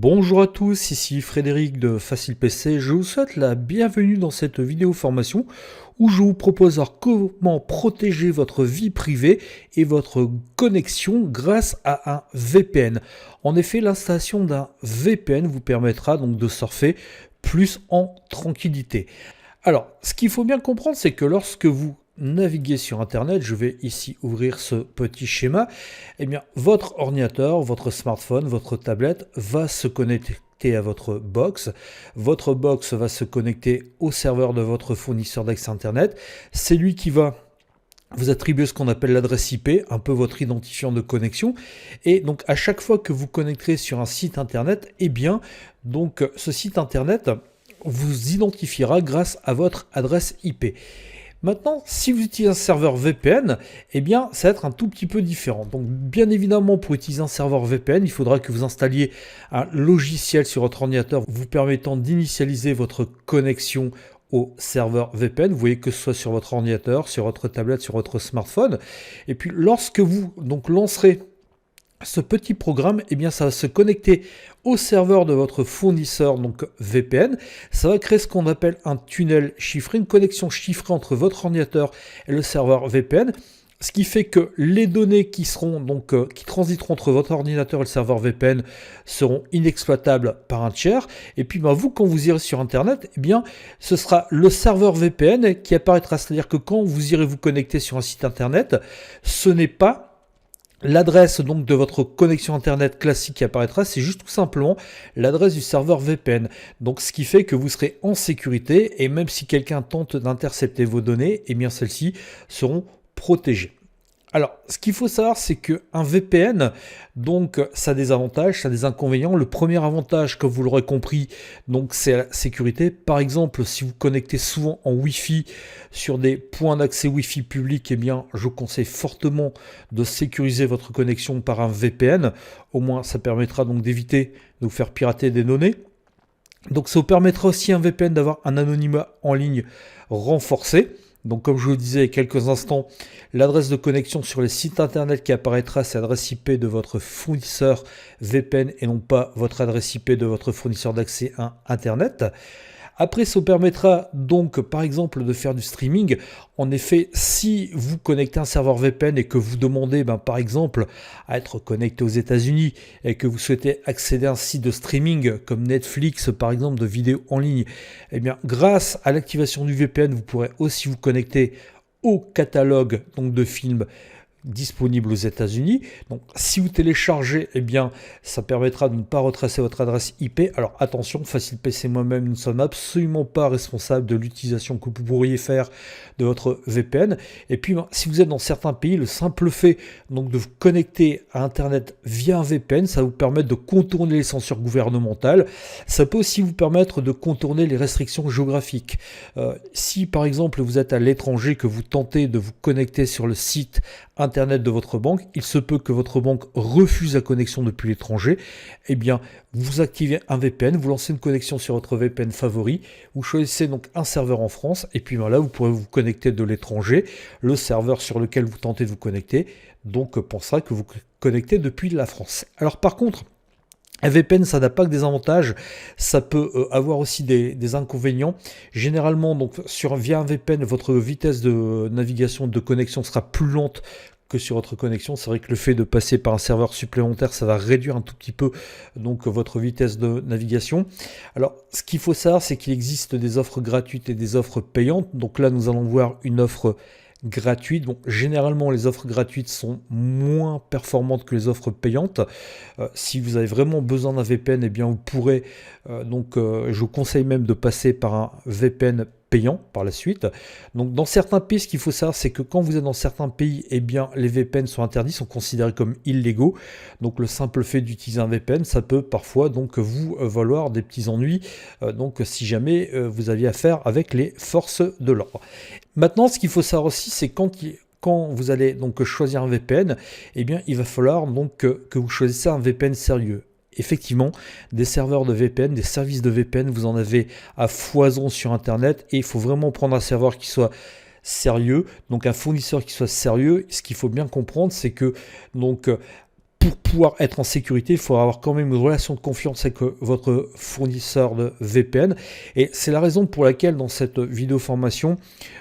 Bonjour à tous, ici Frédéric de Facile PC. Je vous souhaite la bienvenue dans cette vidéo formation où je vous propose alors comment protéger votre vie privée et votre connexion grâce à un VPN. En effet, l'installation d'un VPN vous permettra donc de surfer plus en tranquillité. Alors, ce qu'il faut bien comprendre, c'est que lorsque vous naviguez sur Internet, je vais ici ouvrir ce petit schéma, eh bien, votre ordinateur, votre smartphone, votre tablette va se connecter à votre box va se connecter au serveur de votre fournisseur d'accès Internet. C'est lui qui va vous attribuer ce qu'on appelle l'adresse IP, un peu votre identifiant de connexion. Et donc, à chaque fois que vous connecterez sur un site Internet, eh bien, donc, ce site Internet vous identifiera grâce à votre adresse IP. Maintenant, si vous utilisez un serveur VPN, eh bien, ça va être un tout petit peu différent. Donc, bien évidemment, pour utiliser un serveur VPN, il faudra que vous installiez un logiciel sur votre ordinateur vous permettant d'initialiser votre connexion au serveur VPN. Vous voyez que ce soit sur votre ordinateur, sur votre tablette, sur votre smartphone. Et puis, lorsque vous donc lancerez ce petit programme, eh bien, ça va se connecter au serveur de votre fournisseur, donc VPN. Ça va créer ce qu'on appelle un tunnel chiffré, une connexion chiffrée entre votre ordinateur et le serveur VPN. Ce qui fait que les données qui seront donc qui transiteront entre votre ordinateur et le serveur VPN seront inexploitables par un tiers. Et puis vous, quand vous irez sur Internet, eh bien, ce sera le serveur VPN qui apparaîtra. C'est-à-dire que quand vous irez vous connecter sur un site Internet, ce n'est pas l'adresse donc de votre connexion Internet classique qui apparaîtra, c'est juste tout simplement l'adresse du serveur VPN. Donc ce qui fait que vous serez en sécurité et même si quelqu'un tente d'intercepter vos données, eh bien celles-ci seront protégées. Alors, ce qu'il faut savoir, c'est qu'un VPN, donc, ça a des avantages, ça a des inconvénients. Le premier avantage, comme vous l'aurez compris, donc, c'est la sécurité. Par exemple, si vous connectez souvent en Wi-Fi sur des points d'accès Wi-Fi publics, eh bien, je vous conseille fortement de sécuriser votre connexion par un VPN. Au moins, ça permettra donc d'éviter de vous faire pirater des données. Donc, ça vous permettra aussi un VPN d'avoir un anonymat en ligne renforcé. Donc comme je vous le disais il y a quelques instants, l'adresse de connexion sur les sites internet qui apparaîtra, c'est l'adresse IP de votre fournisseur VPN et non pas votre adresse IP de votre fournisseur d'accès à Internet. Après, ça vous permettra donc, par exemple, de faire du streaming. En effet, si vous connectez un serveur VPN et que vous demandez, par exemple, à être connecté aux États-Unis et que vous souhaitez accéder à un site de streaming comme Netflix, par exemple, de vidéos en ligne, eh bien, grâce à l'activation du VPN, vous pourrez aussi vous connecter au catalogue donc, de films disponible aux États-Unis. Donc, si vous téléchargez, eh bien, ça permettra de ne pas retracer votre adresse IP. Alors, attention, Facile PC moi-même, nous ne sommes absolument pas responsables de l'utilisation que vous pourriez faire de votre VPN. Et puis, si vous êtes dans certains pays, le simple fait donc de vous connecter à Internet via un VPN, ça va vous permettre de contourner les censures gouvernementales. Ça peut aussi vous permettre de contourner les restrictions géographiques. Si, par exemple, vous êtes à l'étranger, que vous tentez de vous connecter sur le site Internet de votre banque, il se peut que votre banque refuse la connexion depuis l'étranger, eh bien, vous activez un VPN, vous lancez une connexion sur votre VPN favori, vous choisissez donc un serveur en France, et puis là, vous pourrez vous connecter de l'étranger, le serveur sur lequel vous tentez de vous connecter, donc pensera que vous connectez depuis la France. Alors par contre, un VPN, ça n'a pas que des avantages, ça peut avoir aussi des inconvénients. Généralement, donc via un VPN, votre vitesse de navigation, de connexion sera plus lente que sur votre connexion. C'est vrai que le fait de passer par un serveur supplémentaire, ça va réduire un tout petit peu donc votre vitesse de navigation. Alors, ce qu'il faut savoir, c'est qu'il existe des offres gratuites et des offres payantes. Donc là, nous allons voir une offre gratuite. Donc généralement les offres gratuites sont moins performantes que les offres payantes. Si vous avez vraiment besoin d'un VPN, eh bien vous pourrez je vous conseille même de passer par un VPN payant par la suite. Donc dans certains pays, ce qu'il faut savoir, c'est que quand vous êtes dans certains pays, eh bien les VPN sont interdits, sont considérés comme illégaux. Donc le simple fait d'utiliser un VPN, ça peut parfois donc vous valoir des petits ennuis. Donc si jamais vous aviez affaire avec les forces de l'ordre. Maintenant, ce qu'il faut savoir aussi, c'est quand vous allez donc choisir un VPN, eh bien il va falloir donc que vous choisissez un VPN sérieux. Effectivement, des serveurs de VPN, des services de VPN, vous en avez à foison sur Internet et il faut vraiment prendre un serveur qui soit sérieux, donc un fournisseur qui soit sérieux. Ce qu'il faut bien comprendre, c'est que donc pour pouvoir être en sécurité, il faut avoir quand même une relation de confiance avec votre fournisseur de VPN. Et c'est la raison pour laquelle dans cette vidéo formation,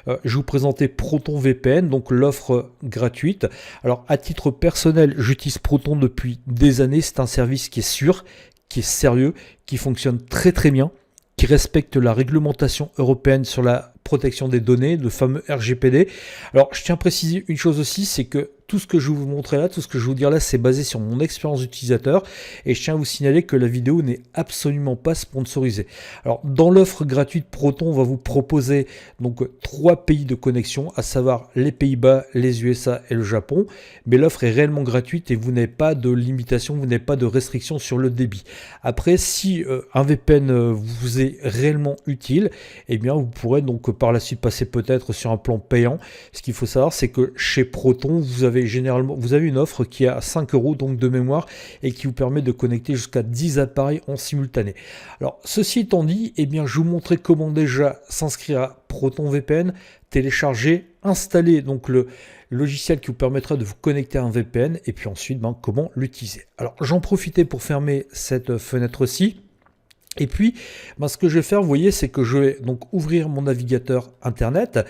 je vous présentais Proton VPN, donc l'offre gratuite. Alors à titre personnel, j'utilise Proton depuis des années. C'est un service qui est sûr, qui est sérieux, qui fonctionne très très bien, qui respecte la réglementation européenne sur la protection des données, le fameux RGPD. Alors, je tiens à préciser une chose aussi, c'est que tout ce que je vais vous montrer là, tout ce que je vais vous dire là, c'est basé sur mon expérience d'utilisateur. Et je tiens à vous signaler que la vidéo n'est absolument pas sponsorisée. Alors, dans l'offre gratuite Proton, on va vous proposer donc 3 pays de connexion, à savoir les Pays-Bas, les USA et le Japon. Mais l'offre est réellement gratuite et vous n'avez pas de limitation, vous n'avez pas de restriction sur le débit. Après, si un VPN vous est réellement utile, eh bien, vous pourrez donc par la suite passer peut-être sur un plan payant. Ce qu'il faut savoir, c'est que chez Proton, vous avez une offre qui est à 5 € donc de mémoire et qui vous permet de connecter jusqu'à 10 appareils en simultané. Alors, ceci étant dit, eh bien, je vous montrerai comment déjà s'inscrire à Proton VPN, télécharger, installer donc le logiciel qui vous permettra de vous connecter à un VPN et puis ensuite comment l'utiliser. Alors, j'en profitais pour fermer cette fenêtre-ci. Et puis, ce que je vais faire, vous voyez, c'est que je vais donc ouvrir mon navigateur internet.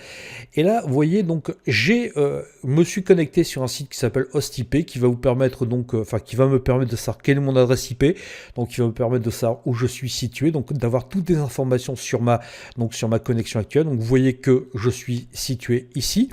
Et là, vous voyez, donc, me suis connecté sur un site qui s'appelle HostIP, qui va vous permettre donc, qui va me permettre de savoir quelle est mon adresse IP, donc qui va me permettre de savoir où je suis situé, donc d'avoir toutes les informations sur ma connexion actuelle. Donc, vous voyez que je suis situé ici.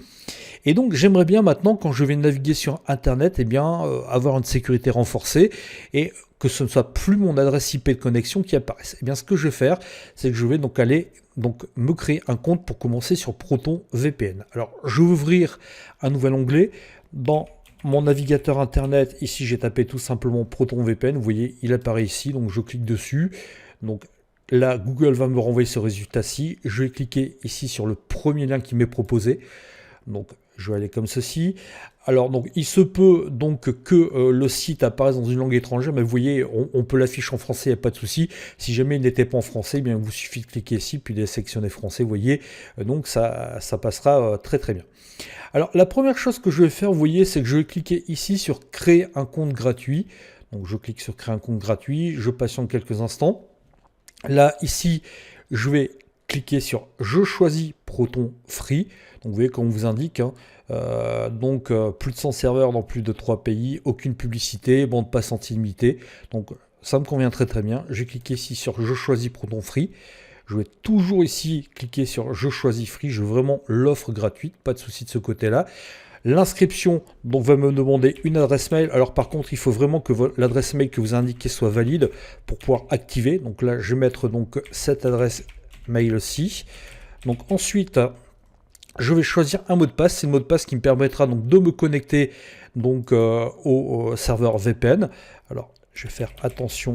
Et donc, j'aimerais bien maintenant, quand je vais naviguer sur Internet, eh bien, avoir une sécurité renforcée et que ce ne soit plus mon adresse IP de connexion qui apparaisse. Eh bien, ce que je vais faire, c'est que je vais donc aller me créer un compte pour commencer sur Proton VPN. Alors, je vais ouvrir un nouvel onglet dans mon navigateur Internet. Ici, j'ai tapé tout simplement Proton VPN. Vous voyez, il apparaît ici. Donc, je clique dessus. Donc, là, Google va me renvoyer ce résultat-ci. Je vais cliquer ici sur le premier lien qui m'est proposé. Donc, je vais aller comme ceci. Alors, donc, il se peut donc que le site apparaisse dans une langue étrangère, mais vous voyez, on peut l'afficher en français, il n'y a pas de souci. Si jamais il n'était pas en français, eh bien, il vous suffit de cliquer ici, puis de sélectionner français, vous voyez. Donc, ça passera très très bien. Alors, la première chose que je vais faire, vous voyez, c'est que je vais cliquer ici sur créer un compte gratuit. Donc, je clique sur créer un compte gratuit, je patiente quelques instants. Là, ici, je vais cliquer sur je choisis Proton Free. Donc vous voyez comme on vous indique, plus de 100 serveurs dans plus de 3 pays, aucune publicité, bande passante illimitée. Donc ça me convient très très bien. Je vais cliquer ici sur je choisis Proton Free. Je vais toujours ici cliquer sur je choisis Free. Je veux vraiment l'offre gratuite, pas de souci de ce côté-là. L'inscription va me demander une adresse mail. Alors par contre, il faut vraiment que l'adresse mail que vous indiquez soit valide pour pouvoir activer. Donc là, je vais mettre cette adresse mail-ci. Donc ensuite, je vais choisir un mot de passe. C'est le mot de passe qui me permettra donc de me connecter au serveur VPN. Alors, je vais faire attention.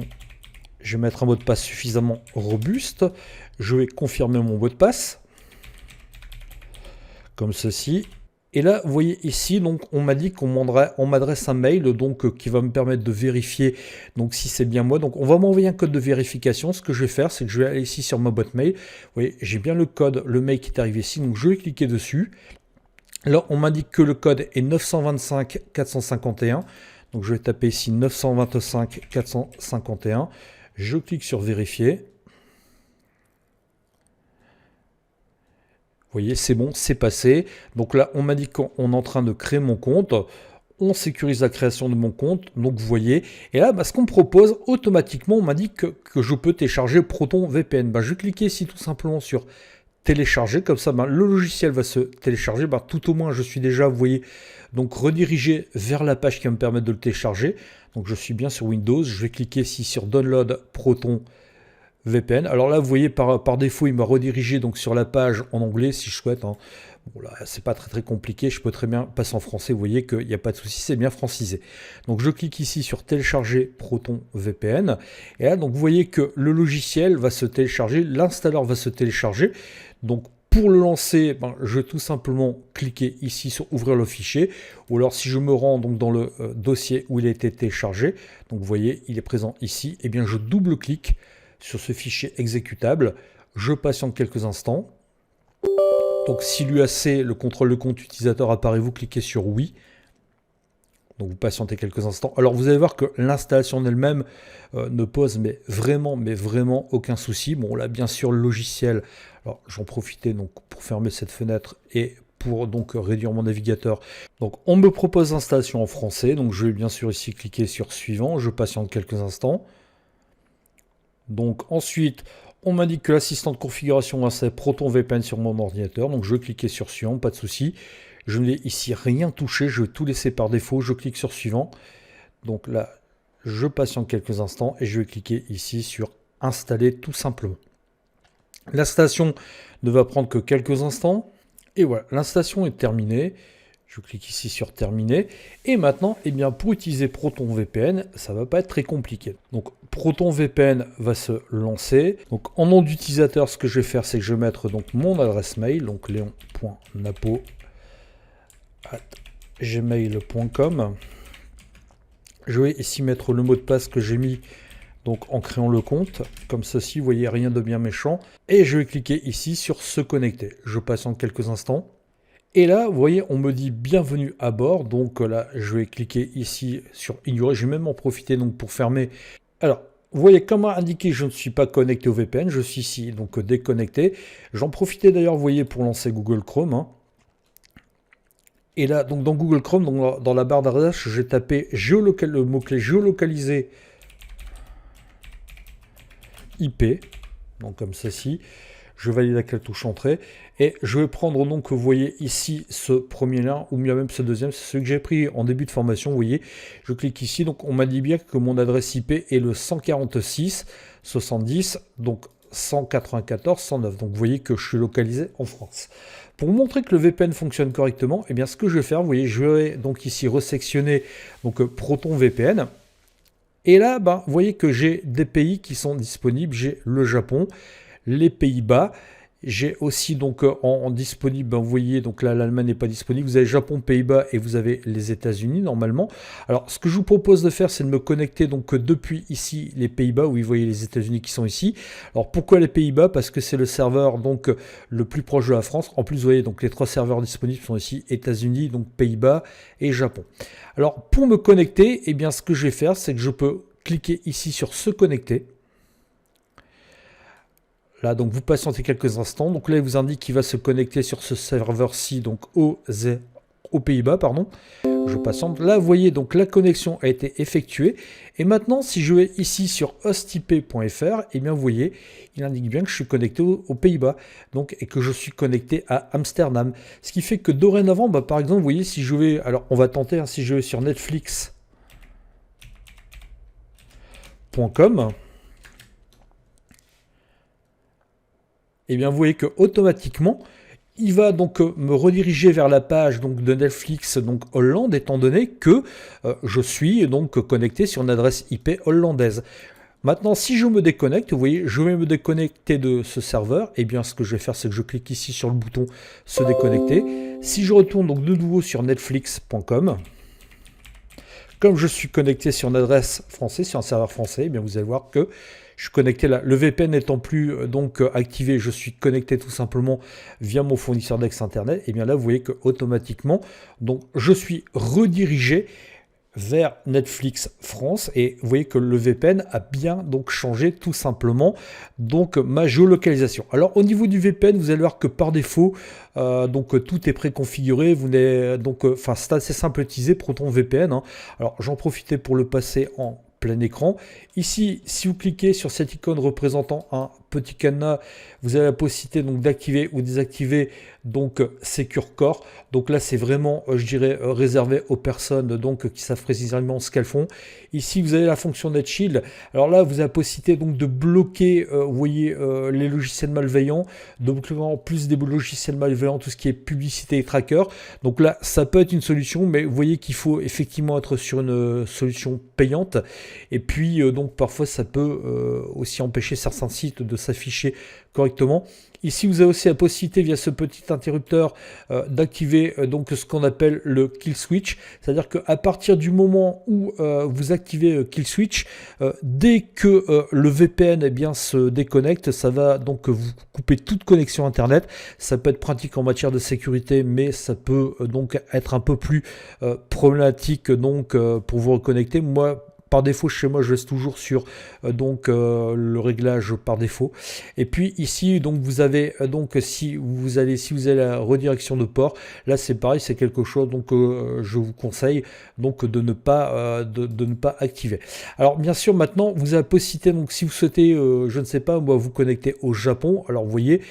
Je vais mettre un mot de passe suffisamment robuste. Je vais confirmer mon mot de passe. Comme ceci. Et là, vous voyez ici, donc on m'a dit qu'on m'adresse un mail qui va me permettre de vérifier si c'est bien moi. Donc on va m'envoyer un code de vérification. Ce que je vais faire, c'est que je vais aller ici sur ma boîte mail. Vous voyez, j'ai bien le code, le mail qui est arrivé ici. Donc je vais cliquer dessus. Là, on m'indique que le code est 925 451. Donc je vais taper ici 925 451. Je clique sur vérifier. Vous voyez, c'est bon, c'est passé. Donc là, on m'a dit qu'on est en train de créer mon compte. On sécurise la création de mon compte. Donc vous voyez. Et là, ce qu'on me propose, automatiquement, on m'a dit que je peux télécharger Proton VPN. Je vais cliquer ici tout simplement sur télécharger. Comme ça, le logiciel va se télécharger. Tout au moins, je suis déjà, vous voyez, redirigé vers la page qui va me permettre de le télécharger. Donc je suis bien sur Windows. Je vais cliquer ici sur Download Proton VPN. Alors là, vous voyez, par défaut, il m'a redirigé sur la page en anglais, si je souhaite. Bon, là, c'est pas très très compliqué. Je peux très bien passer en français. Vous voyez qu'il n'y a pas de souci, c'est bien francisé. Donc, je clique ici sur télécharger Proton VPN. Et là, donc, vous voyez que le logiciel va se télécharger, l'installeur va se télécharger. Donc, pour le lancer, je vais tout simplement cliquer ici sur ouvrir le fichier. Ou alors, si je me rends dans le dossier où il a été téléchargé, donc vous voyez, il est présent ici, et bien je double-clique sur ce fichier exécutable, je patiente quelques instants. Donc si l'UAC, le contrôle de compte utilisateur apparaît, vous cliquez sur oui. Donc vous patientez quelques instants. Alors vous allez voir que l'installation en elle-même ne pose mais vraiment aucun souci. Bon là bien sûr le logiciel, alors j'en profitais donc pour fermer cette fenêtre et pour donc réduire mon navigateur. Donc on me propose l'installation en français, donc je vais bien sûr ici cliquer sur suivant, je patiente quelques instants. Donc ensuite on m'indique que l'assistant de configuration c'est Proton VPN sur mon ordinateur, donc je vais cliquer sur suivant, pas de souci. Je n'ai ici rien touché, je vais tout laisser par défaut, je clique sur suivant. Donc là, je patiente quelques instants et je vais cliquer ici sur installer tout simplement. L'installation ne va prendre que quelques instants. Et voilà, l'installation est terminée. Je clique ici sur terminer. Et maintenant, eh bien, pour utiliser Proton VPN, ça ne va pas être très compliqué. Donc Proton VPN va se lancer. Donc en nom d'utilisateur, ce que je vais faire, c'est que je vais mettre donc mon adresse mail, donc leon.napo@gmail.com. Je vais ici mettre le mot de passe que j'ai mis donc en créant le compte, comme ceci, vous voyez, rien de bien méchant. Et je vais cliquer ici sur se connecter. Je patiente quelques instants. Et là, vous voyez, on me dit bienvenue à bord. Donc là, je vais cliquer ici sur ignorer. Je vais même en profiter donc pour fermer. Alors, vous voyez, comme indiqué, je ne suis pas connecté au VPN. Je suis ici donc déconnecté. J'en profitais d'ailleurs, vous voyez, pour lancer Google Chrome. Et là, donc dans Google Chrome, donc dans la barre de recherche, j'ai tapé le mot-clé géolocalisé IP, donc comme ceci. Je valide avec la touche entrée et je vais prendre donc, vous voyez ici ce premier lien ou bien même ce deuxième, c'est celui que j'ai pris en début de formation. Vous voyez, je clique ici, donc on m'a dit bien que mon adresse IP est le 146 70, donc 194 109. Donc vous voyez que je suis localisé en France. Pour vous montrer que le VPN fonctionne correctement, eh bien ce que je vais faire, vous voyez, je vais donc ici resectionner donc Proton VPN. Et là, ben, vous voyez que j'ai des pays qui sont disponibles. J'ai le Japon, les Pays-Bas. J'ai aussi donc en disponible, ben, vous voyez, donc là l'Allemagne n'est pas disponible. Vous avez Japon, Pays-Bas et vous avez les États-Unis normalement. Alors ce que je vous propose de faire, c'est de me connecter donc depuis ici les Pays-Bas, où vous voyez les États-Unis qui sont ici. Alors pourquoi les Pays-Bas? Parce que c'est le serveur donc le plus proche de la France. En plus, vous voyez donc les trois serveurs disponibles sont ici États-Unis, donc Pays-Bas et Japon. Alors pour me connecter, eh bien ce que je vais faire, c'est que je peux cliquer ici sur se connecter. Là, donc vous patientez quelques instants. Donc là, il vous indique qu'il va se connecter sur ce serveur-ci, donc aux Pays-Bas, pardon. Je patiente. Là, vous voyez, donc la connexion a été effectuée. Et maintenant, si je vais ici sur hostip.fr, eh bien, vous voyez, il indique bien que je suis connecté aux Pays-Bas, donc et que je suis connecté à Amsterdam. Ce qui fait que dorénavant, bah, par exemple, vous voyez, si je vais, alors on va tenter, hein, si je vais sur netflix.com. Et bien vous voyez que automatiquement, il va donc me rediriger vers la page donc de Netflix donc Hollande, étant donné que je suis donc connecté sur une adresse IP hollandaise. Maintenant, si je me déconnecte, vous voyez, je vais me déconnecter de ce serveur. Et bien ce que je vais faire, c'est que je clique ici sur le bouton se déconnecter. Si je retourne donc de nouveau sur netflix.com, comme je suis connecté sur une adresse française, sur un serveur français, eh bien vous allez voir que je suis connecté là. Le VPN n'étant plus donc activé, je suis connecté tout simplement via mon fournisseur d'accès Internet. Et bien là, vous voyez que automatiquement, donc je suis redirigé vers Netflix France et vous voyez que le VPN a bien donc changé tout simplement donc ma géolocalisation. Alors au niveau du VPN, vous allez voir que par défaut donc tout est préconfiguré. Vous n'avez donc enfin c'est assez simple à utiliser Proton VPN. Hein. Alors j'en profitais pour le passer en plein écran. Ici, si vous cliquez sur cette icône représentant un petit cadenas, vous avez la possibilité donc d'activer ou désactiver donc Secure Core. Donc là, c'est vraiment, je dirais, réservé aux personnes donc qui savent précisément ce qu'elles font. Ici, vous avez la fonction NetShield. Alors là, vous avez la possibilité donc de bloquer, vous voyez, les logiciels malveillants, de bloquer en plus des logiciels malveillants, tout ce qui est publicité et tracker. Donc là, ça peut être une solution, mais vous voyez qu'il faut effectivement être sur une solution payante. Et puis, donc parfois, ça peut aussi empêcher certains sites de s'afficher correctement. Ici, vous avez aussi la possibilité via ce petit interrupteur d'activer donc ce qu'on appelle le kill switch. C'est-à-dire qu'à partir du moment où vous activez kill switch, dès que le VPN eh bien, se déconnecte, ça va donc vous couper toute connexion Internet. Ça peut être pratique en matière de sécurité, mais ça peut donc être un peu plus problématique donc, pour vous reconnecter. Moi, par défaut, chez moi, je laisse toujours sur le réglage par défaut. Et puis ici, donc vous avez donc si vous avez la redirection de port, là c'est pareil, c'est quelque chose donc je vous conseille donc de ne pas activer. Alors bien sûr, maintenant vous avez la possibilité donc si vous souhaitez, je ne sais pas moi, vous connecter au Japon. Alors vous voyez,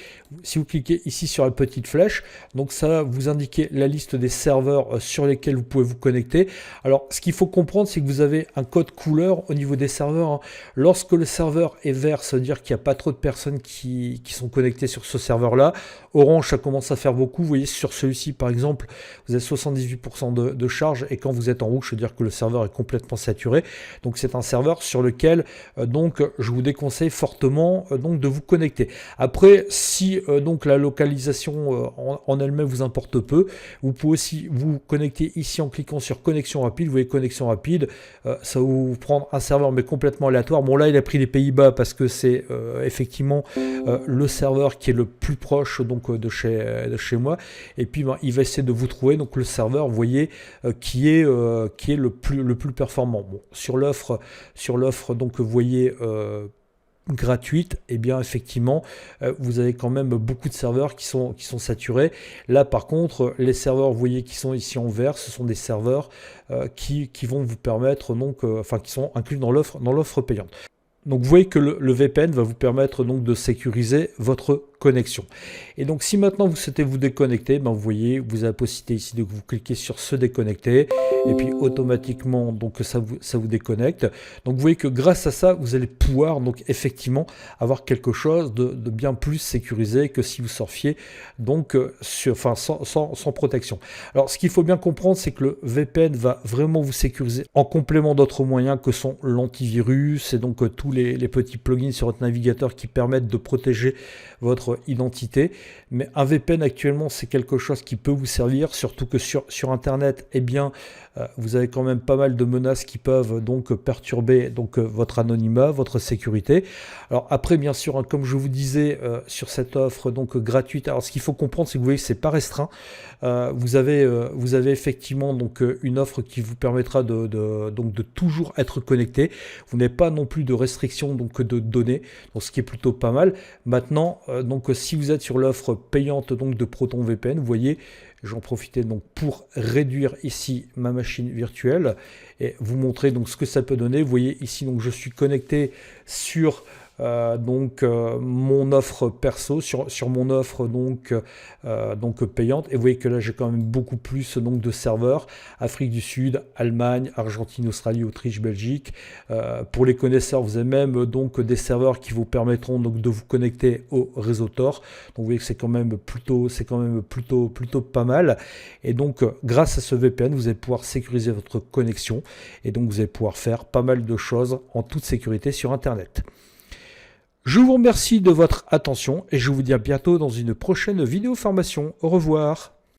si vous cliquez ici sur la petite flèche, donc ça va vous indiquer la liste des serveurs sur lesquels vous pouvez vous connecter. Alors ce qu'il faut comprendre, c'est que vous avez un code couleur au niveau des serveurs, hein. Lorsque le serveur est vert, ça veut dire qu'il n'y a pas trop de personnes qui sont connectées sur ce serveur là. Orange, ça commence à faire beaucoup. Vous voyez sur celui-ci par exemple, vous avez 78% de charge, et quand vous êtes en rouge, ça veut dire que le serveur est complètement saturé. Donc c'est un serveur sur lequel donc je vous déconseille fortement donc de vous connecter. Après, si donc la localisation en elle-même vous importe peu, vous pouvez aussi vous connecter ici en cliquant sur connexion rapide. Vous voyez connexion rapide, ça va vous prendre un serveur mais complètement aléatoire. Bon là il a pris les Pays-Bas parce que c'est effectivement le serveur qui est le plus proche donc de chez moi, et puis ben, il va essayer de vous trouver donc le serveur, vous voyez, qui est le plus performant. Bon, sur l'offre donc vous voyez gratuite, et bien effectivement vous avez quand même beaucoup de serveurs qui sont saturés. Là par contre, les serveurs vous voyez qui sont ici en vert, ce sont des serveurs qui vont vous permettre donc qui sont inclus dans l'offre payante. Donc vous voyez que le VPN va vous permettre donc de sécuriser votre connexion. Et donc si maintenant vous souhaitez vous déconnecter, ben vous voyez, vous avez la possibilité ici de vous cliquer sur se déconnecter, et puis automatiquement donc ça vous déconnecte. Donc vous voyez que grâce à ça, vous allez pouvoir donc effectivement avoir quelque chose de bien plus sécurisé que si vous surfiez donc sans protection. Alors ce qu'il faut bien comprendre, c'est que le VPN va vraiment vous sécuriser en complément d'autres moyens que sont l'antivirus et donc tous les petits plugins sur votre navigateur qui permettent de protéger votre identité. Mais un VPN actuellement, c'est quelque chose qui peut vous servir, surtout que sur Internet, eh bien, vous avez quand même pas mal de menaces qui peuvent donc perturber donc votre anonymat, votre sécurité. Alors après, bien sûr, hein, comme je vous disais sur cette offre donc gratuite, alors ce qu'il faut comprendre, c'est que vous voyez, c'est pas restreint. Vous avez effectivement donc une offre qui vous permettra de toujours être connecté. Vous n'avez pas non plus de restriction donc de données, donc ce qui est plutôt pas mal. Maintenant, donc si vous êtes sur l'offre payante donc de ProtonVPN, vous voyez, j'en profitais donc pour réduire ici ma machine virtuelle et vous montrer donc ce que ça peut donner. Vous voyez ici donc je suis connecté sur mon offre perso, sur mon offre donc payante, et vous voyez que là j'ai quand même beaucoup plus donc de serveurs: Afrique du Sud, Allemagne, Argentine, Australie, Autriche, Belgique. Pour les connaisseurs, vous avez même donc des serveurs qui vous permettront donc de vous connecter au réseau Tor. Donc vous voyez que c'est quand même plutôt pas mal. Et donc grâce à ce VPN, vous allez pouvoir sécuriser votre connexion, et donc vous allez pouvoir faire pas mal de choses en toute sécurité sur Internet. Je vous remercie de votre attention et je vous dis à bientôt dans une prochaine vidéo formation. Au revoir.